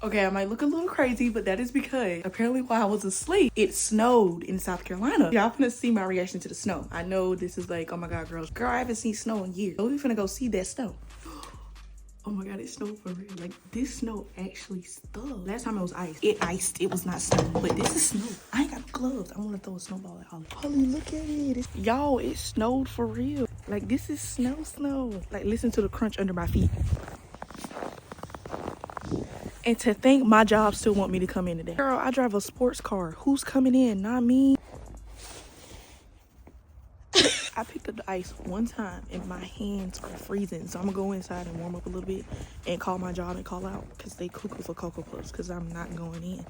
Okay, I might look a little crazy, but that is because apparently while I was asleep, it snowed in South Carolina. Y'all finna see my reaction to the snow. I know this is like, oh my God, girls. Girl, I haven't seen snow in years. So we finna go see that snow. Oh my God, it snowed for real. Like, this snow actually stuck. Last time it was ice. It iced, it was not snow. But this is snow. I ain't got gloves. I wanna throw a snowball at Holly. Holly, look at it. Y'all, it snowed for real. Like, this is snow. Like, listen to the crunch under my feet. And to think my job still want me to come in today. Girl, I drive a sports car. Who's coming in? Not me. I picked up the ice one time and my hands are freezing. So I'm gonna go inside and warm up a little bit and call my job and call out because they cuckoo for Cocoa Puffs because I'm not going in.